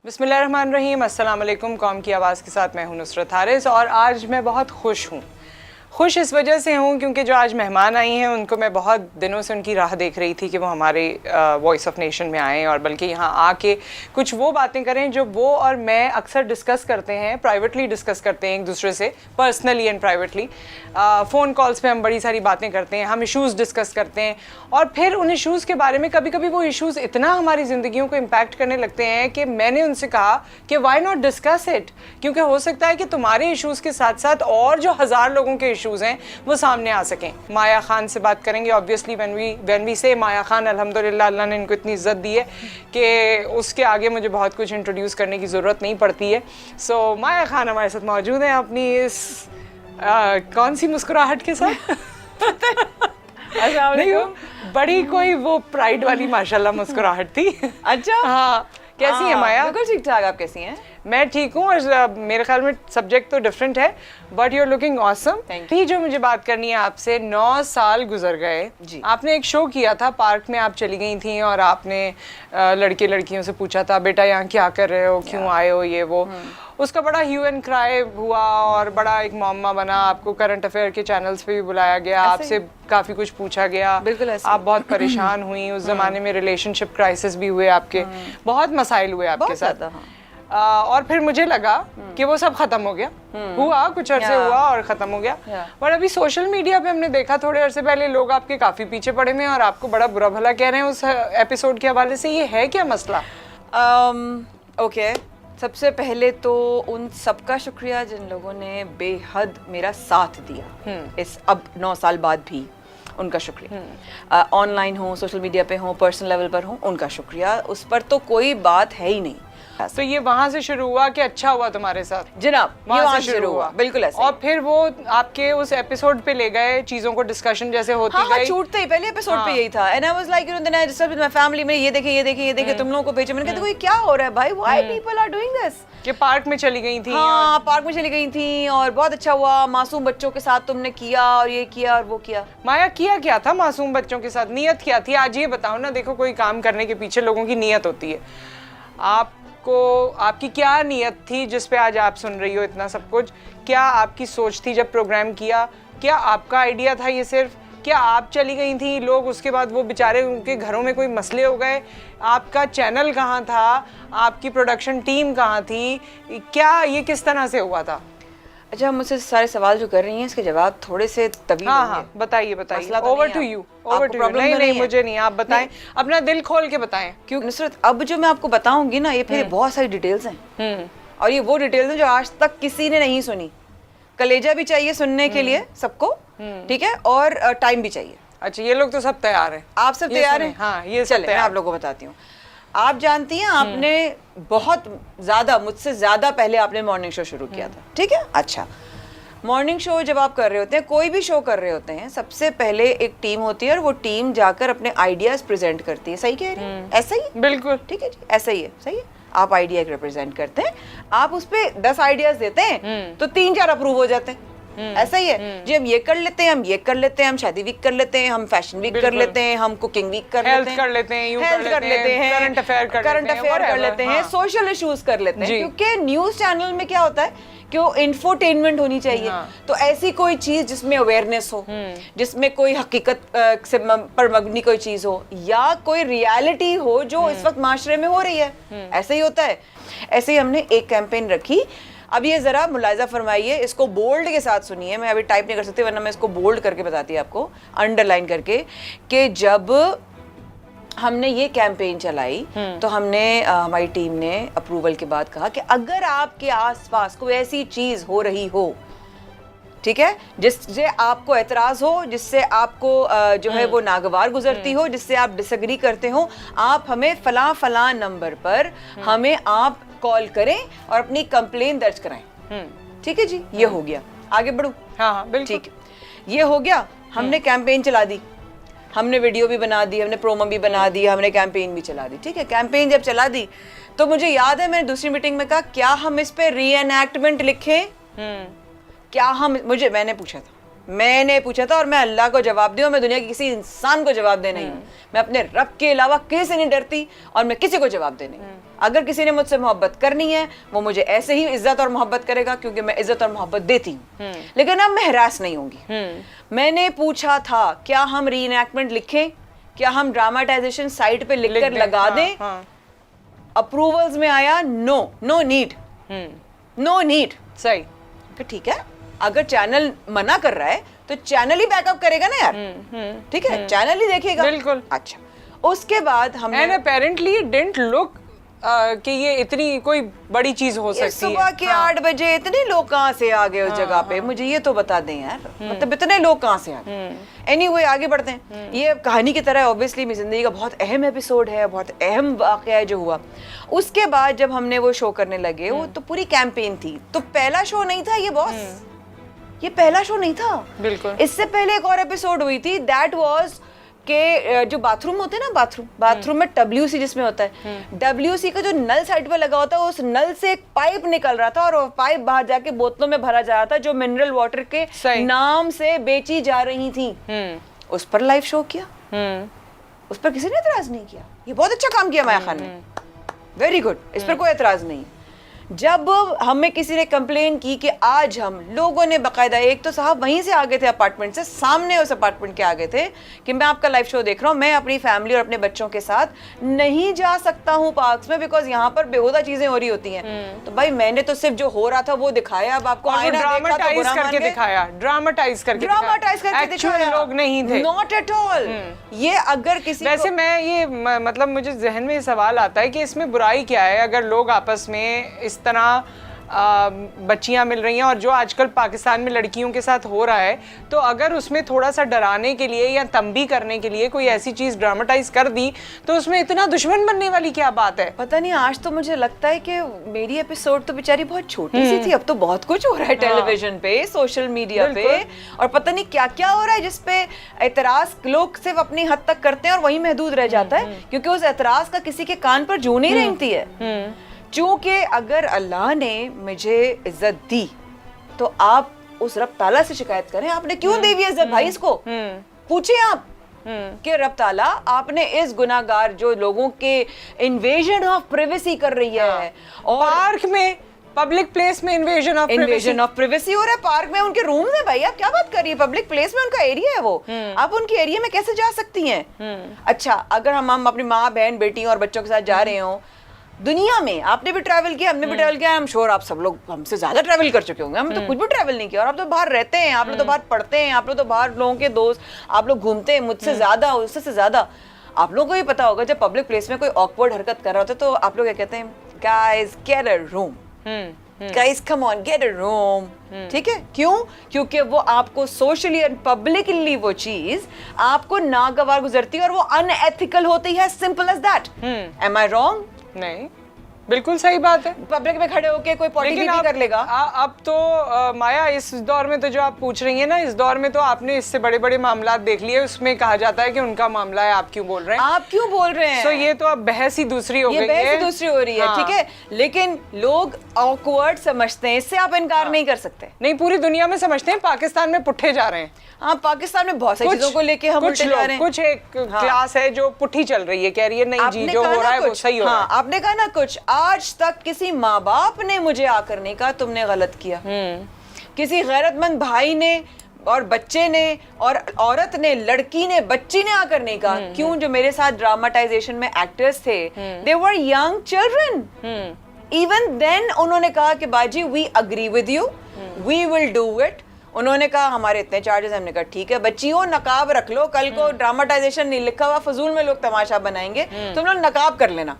बिस्मिल्लाहिर्रहमानिर्रहीम, अस्सलाम वालेकुम। कौम की आवाज़ के साथ मैं हूं नुसरत हारिस और आज मैं बहुत खुश हूं। खुश इस वजह से हूं क्योंकि जो आज मेहमान आई हैं उनको मैं बहुत दिनों से उनकी राह देख रही थी कि वो हमारे वॉइस ऑफ नेशन में आएँ और बल्कि यहाँ आके कुछ वो बातें करें जो वो और मैं अक्सर डिस्कस करते हैं, प्राइवेटली डिस्कस करते हैं एक दूसरे से, personally and privately. Phone calls पे हम बड़ी सारी बातें करते हैं, हम इश्यूज़ डिस्कस करते हैं और फिर उन इश्यूज़ के बारे में कभी कभी वो इश्यूज़ इतना हमारी ज़िंदगियों को इम्पैक्ट करने लगते हैं कि मैंने उनसे कहा कि वाई नॉट डिस्कस इट, क्योंकि हो सकता है कि तुम्हारे इश्यूज़ के साथ साथ और जो हज़ार लोगों के इश्यूज़ हैं वो सामने आ सकें। माया खान से बात करेंगे। ऑब्वियसली व्हेन वी से माया खान, अल्हम्दुलिल्लाह अल्लाह ने इनको इतनी इज्जत दी है कि उसके आगे मुझे बहुत कुछ इंट्रोड्यूस करने की ज़रूरत नहीं पड़ती है। सो माया खान हमारे साथ मौजूद हैं अपनी इस कौन सी मुस्कुराहट के साथ नहीं, बड़ी कोई वो प्राइड वाली माशाल्लाह मुस्कुराहट थी। अच्छा, हाँ, कैसी है माया? बिल्कुल ठीक ठाक। आप कैसी हैं? मैं ठीक हूँ और मेरे ख्याल में सब्जेक्ट तो डिफरेंट है but you are looking awesome. ही जो मुझे बात करनी है आपसे, 9 साल गुजर गए जी। आपने एक शो किया था, पार्क में आप चली गई थी और आपने लड़के लड़कियों से पूछा था बेटा यहाँ क्या कर रहे हो, क्यों आए हो, ये वो। उसका बड़ा ह्यू एंड क्राई हुआ और बड़ा एक मामला बना। आपको करंट अफेयर के चैनल्स पे भी बुलाया गया, आपसे काफ़ी कुछ पूछा गया, बिल्कुल ऐसे। आप बहुत परेशान हुई। उस ज़माने में रिलेशनशिप क्राइसिस भी हुए आपके, बहुत मसाइल हुए आपके साथ। और फिर मुझे लगा कि वो सब खत्म हो गया, हुआ कुछ अरसे हुआ और खत्म हो गया। पर अभी सोशल मीडिया पे हमने देखा थोड़े अरसे पहले लोग आपके काफी पीछे पड़े हुए हैं और आपको बड़ा बुरा भला कह रहे हैं उस एपिसोड के हवाले से। ये है क्या मसला? ओके, सबसे पहले तो उन सबका शुक्रिया जिन लोगों ने बेहद मेरा साथ दिया इस अब 9 साल बाद भी, उनका शुक्रिया। ऑनलाइन हो, सोशल मीडिया पे हो, पर्सनल लेवल पर हो, उनका शुक्रिया। उस पर तो कोई बात है ही नहीं। तो ये वहां से शुरू हुआ कि अच्छा हुआ तुम्हारे साथ? जनाब, वहां से शुरू हुआ, बिल्कुल ऐसे। और फिर वो आपके उस एपिसोड पे ले गए, चीजों को डिस्कशन जैसे होती गई। हाँ, छूटते ही पहले एपिसोड पे यही था। And I was like, you know, then I discussed with my family में, ये देखे तुम लोगों को भेजा। मैंने कहा ये क्या हो रहा है भाई, why people are doing this? कि पार्क में चली गई थी। हाँ, पार्क में चली गई थी और बहुत अच्छा हुआ, मासूम बच्चों के साथ तुमने किया और ये किया और वो किया। माया, किया क्या था मासूम बच्चों के साथ? नियत क्या थी? आज ये बताओ ना। देखो, कोई काम करने के पीछे लोगों की नियत होती है। आपकी क्या नियत थी जिस पे आज आप सुन रही हो इतना सब कुछ? क्या आपकी सोच थी जब प्रोग्राम किया? क्या आपका आइडिया था ये सिर्फ? क्या आप चली गई थी, लोग उसके बाद वो बेचारे उनके घरों में कोई मसले हो गए? आपका चैनल कहाँ था? आपकी प्रोडक्शन टीम कहाँ थी? क्या ये किस तरह से हुआ था? अच्छा, मुझसे सारे सवाल जो कर रही हैं इसके जवाब थोड़े से तवील होंगे। हाँ, बताइए। Over to you. नहीं, मुझे नहीं, आप बताएं, अपना दिल खोल के बताएं। क्यों नुसरत, अब जो मैं आपको बताऊंगी ना, ये फिर बहुत सारी डिटेल्स हैं और ये वो डिटेल्स हैं जो आज तक किसी ने नहीं सुनी। कलेजा भी चाहिए सुनने के लिए सबको, ठीक है, और टाइम भी चाहिए। अच्छा, ये लोग तो सब तैयार हैं। आप सब तैयार हैं? हाँ, ये चले, मैं आप लोगों को बताती हूँ। आप जानती हैं, आपने बहुत ज्यादा, मुझसे ज्यादा पहले आपने मॉर्निंग शो शुरू किया था, ठीक है? अच्छा, मॉर्निंग शो जब आप कर रहे होते हैं, कोई भी शो कर रहे होते हैं, सबसे पहले एक टीम होती है और वो टीम जाकर अपने आइडियाज प्रेजेंट करती है। सही कह रही है? ऐसा ही? बिल्कुल ठीक है जी, ऐसा ही है। सही है। आप आइडिया रिप्रेजेंट करते हैं, आप उस पे 10 आइडियाज देते हैं तो 3-4 अप्रूव हो जाते हैं। ऐसा ही है जी। हम ये कर लेते हैं, हम ये कर लेते हैं, हम शादी वीक कर लेते हैं, हम फैशन वीक कर लेते हैं, हम कुकिंग वीक कर लेते हैं, हेल्थ कर लेते हैं, करंट अफेयर कर लेते हैं, सोशल इश्यूज कर लेते हैं। क्योंकि न्यूज चैनल में क्या होता है कि वो इंफोटेनमेंट होनी चाहिए। तो ऐसी कोई चीज जिसमें अवेयरनेस हो, जिसमें कोई हकीकत से पर मबनी कोई चीज हो या कोई रियलिटी हो जो इस वक्त माशरे में हो रही है, ऐसे ही होता है। ऐसे ही हमने एक कैंपेन रखी। अब ये जरा मुलाहिजा फरमाइए, इसको बोल्ड के साथ सुनिए। मैं अभी टाइप नहीं कर सकती वरना मैं इसको बोल्ड करके बताती आपको, अंडरलाइन करके, कि जब हमने ये कैंपेन चलाई तो हमने हमारी टीम ने अप्रूवल के बाद कहा कि अगर आपके आसपास कोई ऐसी चीज हो रही हो, ठीक है, जिससे आपको एतराज हो, जिससे आपको जो है वो नागवार गुजरती हो, जिससे आप डिसएग्री करते हो, आप हमें फलां नंबर पर हमें आप कॉल करें और अपनी कंप्लेन दर्ज कराएं। ठीक है जी, ये हो गया। आगे बढ़ूं? हाँ, बिल्कुल ठीक है। ये हो गया, हमने कैंपेन चला दी, हमने वीडियो भी बना दी, हमने प्रोमो भी बना दी, हमने कैंपेन भी चला दी। ठीक है, कैंपेन जब चला दी तो मुझे याद है मैंने दूसरी मीटिंग में कहा क्या हम इस पे री एनैक्टमेंट लिखें, क्या हम, मैंने पूछा था मैंने पूछा था और मैं अल्लाह को जवाब दूं, मैं दुनिया के किसी इंसान को जवाब दे नहीं हूं। मैं अपने रब के अलावा किसी से नहीं डरती और मैं किसी को जवाब दे नहीं। अगर किसी ने मुझसे मोहब्बत करनी है वो मुझे ऐसे ही इज्जत और मोहब्बत करेगा क्योंकि मैं इज्जत और मोहब्बत देती हूँ, लेकिन अब मैं हरास नहीं होंगी। मैंने पूछा था क्या हम रीइनैक्टमेंट लिखें, क्या हम ड्रामाटाइजेशन साइट पे लिखकर लगा दें। अप्रूवल्स में आया नो नीड, नो नीड। सही, ठीक है, अगर चैनल मना कर रहा है तो चैनल ही बैकअप करेगा ना यार, ठीक है, चैनल ही देखेगा। बिल्कुल। अच्छा, उसके बाद हमने and apparently it didn't look कि ये इतनी कोई बड़ी चीज हो सकती है। सुबह के 8 बजे इतने लोग कहाँ से आ गए उस जगह पे, मुझे ये तो बता दें यार, मतलब इतने लोग कहाँ से आ गए। एनीवे, आगे बढ़ते हैं। ये कहानी की तरह ऑब्वियसली मेरी जिंदगी का बहुत अहम एपिसोड है, बहुत अहम वाकया है जो हुआ। उसके बाद जब हमने वो शो करने लगे, वो तो पूरी कैंपेन थी, तो पहला शो नहीं था ये बॉस, ये पहला शो नहीं था। बिल्कुल। इससे पहले एक और एपिसोड हुई थी, दैट वाज के जो बाथरूम होते हैं ना, बाथरूम में WC जिसमें होता है, WC का जो नल साइड पर लगा होता है, उस नल से एक पाइप निकल रहा था और वो पाइप बाहर जाके बोतलों में भरा जा रहा था जो मिनरल वाटर के नाम से बेची जा रही थी। उस पर लाइव शो किया, उस पर किसी ने एतराज नहीं किया। ये बहुत अच्छा काम किया माया खान ने, वेरी गुड, इस पर कोई एतराज नहीं। जब हमें किसी ने कंप्लेन की कि आज हम लोगों ने बकायदा, एक तो साहब वहीं से आ गए थे अपार्टमेंट से, सामने उस अपार्टमेंट के आ गए थे कि मैं आपका लाइव शो देख रहा हूँ, मैं अपनी फैमिली और अपने बच्चों के साथ नहीं जा सकता हूँ पार्क्स में बिकॉज यहाँ पर बेहुदा चीजें हो रही होती हैं। तो भाई मैंने तो सिर्फ जो हो रहा था वो दिखाया, अब आपको ड्रामाटाइज करके दिखाया, ड्रामाटाइज करके दिखाया, लोग नहीं थे, नॉट एट ऑल। ये अगर किसी वैसे मैं ये मतलब मुझे जहन में सवाल आता है कि इसमें बुराई क्या है अगर लोग आपस में इस तरह बच्चियां मिल रही हैं, और जो आजकल पाकिस्तान में लड़कियों के साथ हो रहा है, तो अगर उसमें थोड़ा सा डराने के लिए या तंबी करने के लिए कोई ऐसी चीज ड्रामेटाइज कर दी तो उसमें इतना दुश्मन बनने वाली क्या बात है। पता नहीं, आज तो मुझे लगता है कि मेरी एपिसोड तो बेचारी बहुत छोटी सी थी, अब तो बहुत कुछ हो रहा है टेलीविजन पे, सोशल मीडिया पे, और पता नहीं क्या क्या हो रहा है जिसपे एतराज लोग सिर्फ अपनी हद तक करते हैं और वही महदूद रह जाता है, क्योंकि उस एतराज का किसी के कान पर जू नहीं रेंगती है। चूंकि अगर अल्लाह ने मुझे इज्जत दी तो आप उस रब ताला से शिकायत करें, आपने क्यों दी हुई इज्जत भाई इसको, पूछे आप कि रब ताला आपने इस गुनाहगार जो लोगों के इन्वेजन ऑफ प्राइवेसी कर रही है, और पार्क में, पब्लिक प्लेस में इन्वेजन ऑफ प्राइवेसी हो रहा है, पार्क में उनके रूम में, भाई आप क्या बात कर रही है, पब्लिक प्लेस में उनका एरिया है वो, आप उनके एरिया में कैसे जा सकती हैं। अच्छा, अगर हम अपनी माँ बहन बेटी और बच्चों के साथ जा रहे हो दुनिया में, आपने भी ट्रैवल किया, हमने भी ट्रैवल किया, आई एम श्योर आप सब लोग हमसे ज्यादा ट्रैवल कर चुके होंगे, हम तो कुछ भी ट्रैवल नहीं किया, और आप तो बाहर रहते हैं, आप लोग तो बाहर पढ़ते हैं, आप लोग तो बाहर लोगों के दोस्त, आप लोग घूमते हैं मुझसे ज्यादा, उससे ज्यादा आप लोगों को ही पता होगा जब पब्लिक प्लेस में कोई ऑकवर्ड हरकत कर रहा होता है तो आप लोग क्या कहते हैं, guys get a room, guys come on get a room, ठीक है, क्यों? क्योंकि वो आपको सोशली एंड पब्लिकली वो चीज आपको नागवार गुजरती है और वो अनएथिकल होती है, simple as that. Am I wrong? नहीं, बिल्कुल सही बात है। पब्लिक में खड़े होके कोई पॉटी भी कर लेगा। अब तो माया इस दौर में तो जो आप पूछ रही हैं ना, इस दौर में तो आपने इससे बड़े बड़े मामला देख लिए, उसमें कहा जाता है कि उनका मामला है, आप क्यों बोल रहे हैं, आप क्यों बोल रहे हैं, तो ये तो अब बहस ही दूसरी हो गई है, बहस ही दूसरी हो रही है। हाँ। ठीक है, लेकिन लोग ऑकवर्ड समझते हैं, इससे आप इनकार नहीं कर सकते। नहीं, पूरी दुनिया में समझते हैं, पाकिस्तान में पुट्ठे जा रहे हैं। हाँ, पाकिस्तान में बहुत सारी चीजों को लेके हम उल्टे जा रहे हैं। कुछ एक क्लास है जो पुट्ठी चल रही है, कह रही है नहीं जी जो हो रहा है वो सही हो रहा है। आपने कहा ना कुछ, आज तक किसी माँ बाप ने मुझे आकर नहीं कहा तुमने गलत किया, किसी गैरतमंद भाई ने और बच्चे ने और औरत ने, लड़की ने, बच्ची ने आकर नहीं कहा। क्यों? जो मेरे साथ ड्रामाटाइजेशन में एक्टर्स थे, they were young children, even then उन्होंने कहा कि बाजी we agree with you, we will do it. उन्होंने कहा हमारे इतने चार्जेस, हमने कहा ठीक है, बच्चियों नकाब रख लो, कल को ड्रामाटाइजेशन नहीं लिखा हुआ फजूल में लोग तमाशा बनाएंगे, तुम लोग नकाब कर लेना।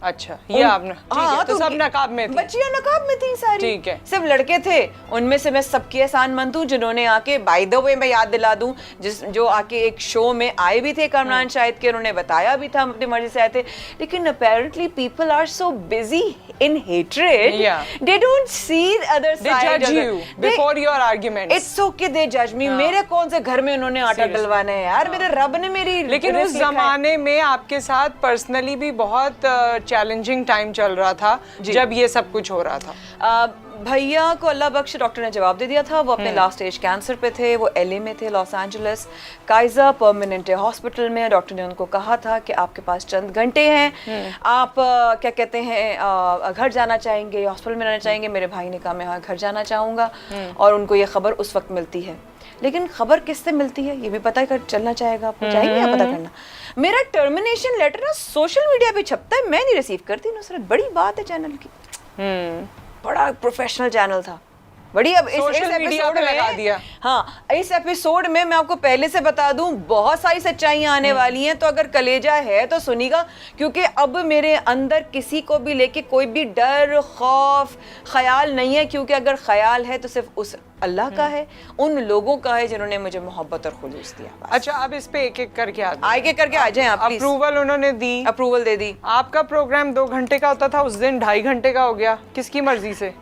अच्छा, ये आपने, हाँ, तो सब नकाब में थी, बच्चियां नकाब में थी सारी, ठीक है, सिर्फ लड़के थे। उनमें से मैं सबकी एहसान मंद हूँ जिन्होंने आके, बाय द वे मैं याद दिला दूं, जो आके एक शो में आए भी थे, कमरान शाहिद के, उन्होंने बताया भी था अपनी मर्जी से आए थे, लेकिन apparently people are so busy in hatred, they don't see other side, दे जज you before your arguments. It's okay दे जज मी, मेरे कौन से घर में उन्होंने आटा डलवाना है यार, मेरे रब ने मेरी। लेकिन उस जमाने में आपके साथ पर्सनली भी बहुत चैलेंजिंग टाइम चल रहा था जब ये सब कुछ हो रहा था। भैया को अल्लाह बख्श डॉक्टर ने जवाब दे दिया था। वो अपने लास्ट स्टेज कैंसर पे थे, वो LA में थे, लॉस एंजलिस काइजर परमानेंटे हॉस्पिटल में। डॉक्टर ने उनको कहा था कि आपके पास चंद घंटे हैं, आप क्या कहते हैं घर जाना चाहेंगे, हॉस्पिटल में रहना चाहेंगे। मेरे भाई ने कहा मैं हाँ घर जाना चाहूँगा, और उनको ये खबर उस वक्त मिलती है। लेकिन खबर किससे मिलती है ये भी पता कर चलना चाहेगा आपको, चाहिए या पता करना। मेरा टर्मिनेशन लेटर ना सोशल मीडिया पे छपता है, मैं नहीं रिसीव करती। नुसरत बड़ी बात है चैनल की, बड़ा प्रोफेशनल चैनल था, बड़ी। अब इस एपिसोड में लगा दिया। हाँ, इस एपिसोड में मैं आपको पहले से बता दूं बहुत सारी सच्चाइयां आने वाली हैं, तो अगर कलेजा है तो सुनिएगा, क्योंकि अब मेरे अंदर किसी को भी लेके कोई भी डर खौफ ख्याल नहीं है, क्योंकि अगर ख्याल है तो सिर्फ उस अल्लाह का है, उन लोगों का है जिन्होंने मुझे मोहब्बत और खुलूस दिया। अच्छा, अब इस पे एक एक करके आ जाएं आप। अप्रूवल उन्होंने दी, अप्रूवल दे दी। आपका प्रोग्राम 2 घंटे का होता था, उस दिन 2.5 घंटे का हो गया, किसकी मर्जी से?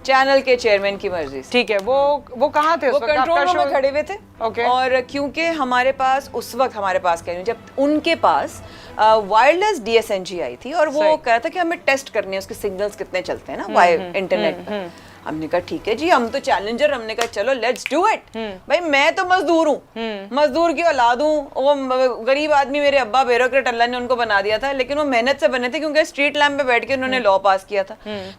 चैनल के चेयरमैन की मर्जी से। ठीक है, वो कहाँ थे? वो कंट्रोल रूम में खड़े हुए थे। ओके। और क्योंकि हमारे पास उस वक्त, हमारे पास कह रही हूँ, जब उनके पास वायरलेस DSNG आई थी, और वो कह रहा था कि हमें टेस्ट करने हैं उसके सिग्नल्स कितने चलते हैं ना इंटरनेट पर। हमने कहा ठीक है जी, हम तो चैलेंजर, हमने कहा चलो लेट्स डू इट। भाई मैं तो मजदूर हूँ, मजदूर की औलाद हूँ, वो गरीब आदमी, मेरे अब्बा ब्यूरोक्रेट, अल्लाह ने उनको बना दिया था, लेकिन वो मेहनत से बने थे, क्योंकि स्ट्रीट लैंप पे बैठ के उन्होंने लॉ पास किया था।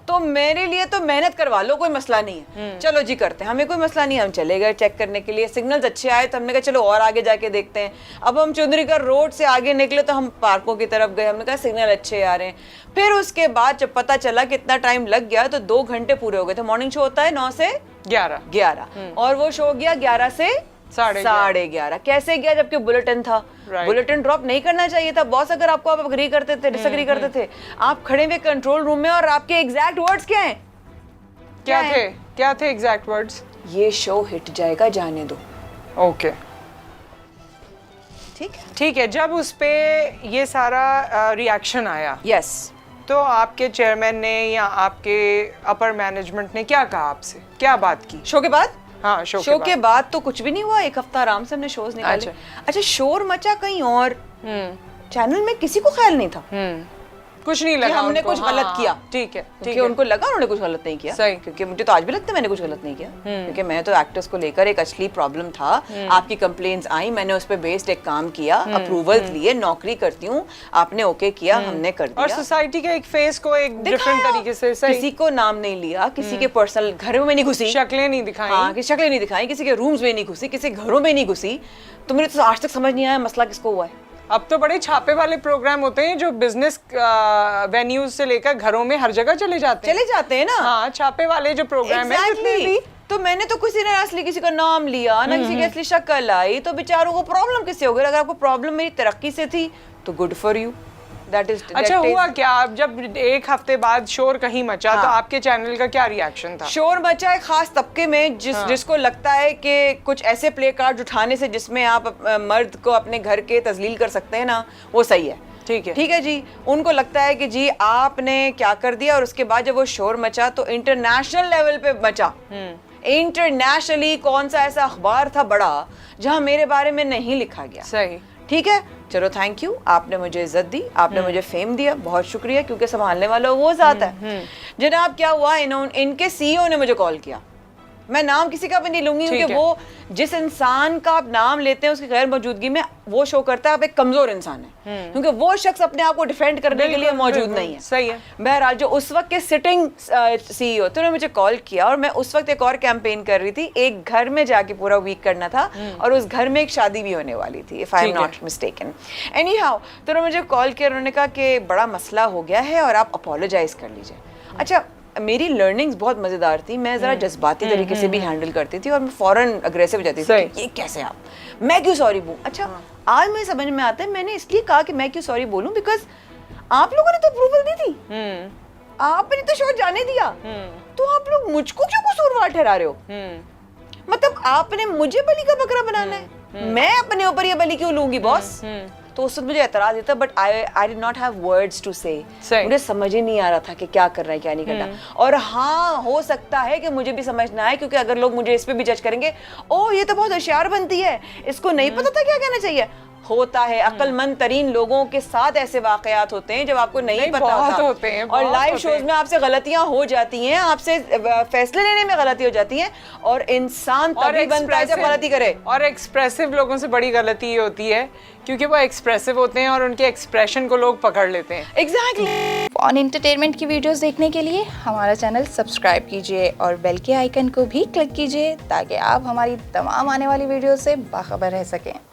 तो मेरे लिए तो मेहनत करवा लो, कोई मसला नहीं है, चलो जी करते हैं, हमें कोई मसला नहीं है। हम चले गए चेक करने के लिए, सिग्नल्स अच्छे आए तो हमने कहा चलो और आगे जाके देखते हैं। अब हम चौधरीगढ़ रोड से आगे निकले तो हम पार्कों की तरफ गए, हमने कहा सिग्नल अच्छे आ रहे हैं। फिर उसके बाद जब पता चला कितना टाइम लग गया, तो 2 घंटे पूरे हो गए थे। मॉर्निंग शो होता है 9 से 11, और वो शो गया 11 से 11:30। कैसे गया? जबकि बुलेटिन था। बुलेटिन ड्रॉप नहीं करना चाहिए था बॉस। अगर आपको, आप अग्री करते थे, डिसएग्री करते थे, आप खड़े हुए कंट्रोल रूम में, और आपके एग्जैक्ट वर्ड्स क्या हैं? क्या थे एग्जैक्ट वर्ड्स? ये शो हिट जाएगा, जाने दो। ओके, ठीक है। जब उस पे ये सारा रिएक्शन आया, यस, तो आपके चेयरमैन ने या आपके अपर मैनेजमेंट ने क्या कहा आपसे, क्या बात की शो के बाद? हाँ, शो के बाद तो कुछ भी नहीं हुआ। 1 हफ्ता आराम से हमने शोज निकाले। अच्छा, शोर मचा कहीं और, चैनल में किसी को ख्याल नहीं था, कुछ नहीं लगा हमने कुछ गलत किया। ठीक है, क्योंकि उनको लगा उन्होंने कुछ गलत नहीं किया। सही। क्योंकि मुझे तो आज भी लगता है मैंने कुछ गलत नहीं किया, क्योंकि मैं तो एक्टर्स को लेकर एक असली प्रॉब्लम था। आपकी कंप्लेंट्स आई, मैंने उस पे बेस्ड एक काम किया, अप्रूवल्स लिए, नौकरी करती हूँ, आपने ओके किया, हमने कर दिया, और सोसाइटी के एक फेस को एक डिफरेंट तरीके से। किसी को नाम नहीं लिया, किसी के पर्सनल घरों में नहीं घुसी, शक्लें नहीं दिखाई। हाँ, शक्लें नहीं दिखाई, किसी के रूम्स में नहीं घुसी, किसी घरों में नहीं घुसी। तो मुझे तो आज तक समझ नहीं आया मसला किसको हुआ है। अब तो बड़े छापे वाले प्रोग्राम होते हैं जो बिजनेस वेन्यूज से लेकर घरों में हर जगह चले जाते हैं ना। हाँ, छापे वाले जो प्रोग्राम है जितने भी। तो मैंने तो किसी ने असली किसी का नाम लिया ना, किसी की असली शक्ल आई, तो बेचारों को प्रॉब्लम किससे हो गई? अगर आपको प्रॉब्लम मेरी तरक्की से थी तो गुड फॉर यू। अच्छा, हुआ क्या? अब जब 1 हफ्ते बाद शोर कहीं मचा, तो आपके चैनल का क्या रिएक्शन था? शोर मचा है खास तबके में, जिसको लगता है कि कुछ ऐसे प्ले कार्ड उठाने से जिसमें आप मर्द को अपने घर के तजलील कर सकते हैं ना, वो सही है। ठीक है जी, उनको लगता है कि जी आपने क्या कर दिया। और उसके बाद जब वो शोर मचा तो इंटरनेशनल लेवल पे मचा। इंटरनेशनली कौन सा ऐसा अखबार था बड़ा जहां मेरे बारे में नहीं लिखा गया? सही, ठीक है, चलो थैंक यू, आपने मुझे इज्जत दी, आपने मुझे फेम दिया, बहुत शुक्रिया, क्योंकि संभालने वाला वो ज़ात है। जनाब क्या हुआ, इनके CEO ने मुझे कॉल किया। मैं नाम किसी का भी नहीं लूंगी, क्योंकि वो जिस इंसान का आप नाम लेते हैं उसकी गैर मौजूदगी में वो शो करता है आप एक कमजोर इंसान है, क्योंकि वो शख्स अपने आप को डिफेंड करने के लिए मौजूद नहीं है। सही है। बहरहाल जो उस वक्त के सिटिंग CEO थे, उन्होंने मुझे कॉल किया, और मैं उस वक्त एक और कैंपेन कर रही थी, एक घर में जाके पूरा वीक करना था, और उस घर में एक शादी भी होने वाली थी, if I am not mistaken. Any how, तो उन्होंने मुझे कॉल किया, उन्होंने कहा कि बड़ा मसला हो गया है और आप अपोलोजाइज कर लीजिए। अच्छा, मेरी लर्निंग्स बहुत मजेदार थी, मैं जरा जज्बाती तरीके से भी हैंडल करती थी, और मैं फौरन अग्रेसिव हो जाती थी कि ये कैसे आप, मैं क्यों सॉरी बोलूं? अच्छा, आज मुझे समझ में आता है, मैंने इसलिए कहा कि मैं क्यों सॉरी बोलूं, बिकॉज आप लोगों ने तो अप्रूवल दी थी, आपने तो शो जाने दिया, तो आप लोग मुझको क्यों कसूरवार ठहरा रहे हो? मतलब आपने मुझे बलि का बकरा बनाना है, मैं अपने ऊपर ये बलि क्यों लूंगी बॉस? तो उस वक्त मुझे एतराज था, but I did not have words to say. मुझे समझ ही नहीं आ रहा था कि क्या करना है क्या नहीं करना। और हाँ, हो सकता है कि मुझे भी समझना है, क्योंकि अगर लोग मुझे इस पे भी जज करेंगे, ओ ये तो बहुत होशियार बनती है, इसको नहीं पता था क्या कहना चाहिए। होता है, अक्लमंद तरीन लोगों के साथ ऐसे वाकयात होते हैं जब आपको नहीं पता होता, होते हैं, और लाइव शोज में आपसे गलतियां हो जाती हैं, आपसे फैसले लेने में गलती हो जाती है, और इंसान तभी बनता है जब गलती करे। और एक्सप्रेसिव लोगों से बड़ी गलती ये होती है क्योंकि वो एक्सप्रेसिव होते हैं और उनके एक्सप्रेशन को लोग पकड़ लेते हैं। एग्जैक्टली। फन एंटरटेनमेंट की वीडियोस देखने के लिए हमारा चैनल सब्सक्राइब कीजिए और बेल के आइकन को भी क्लिक कीजिए ताकि आप हमारी तमाम आने वाली वीडियो से बाखबर रह सकें।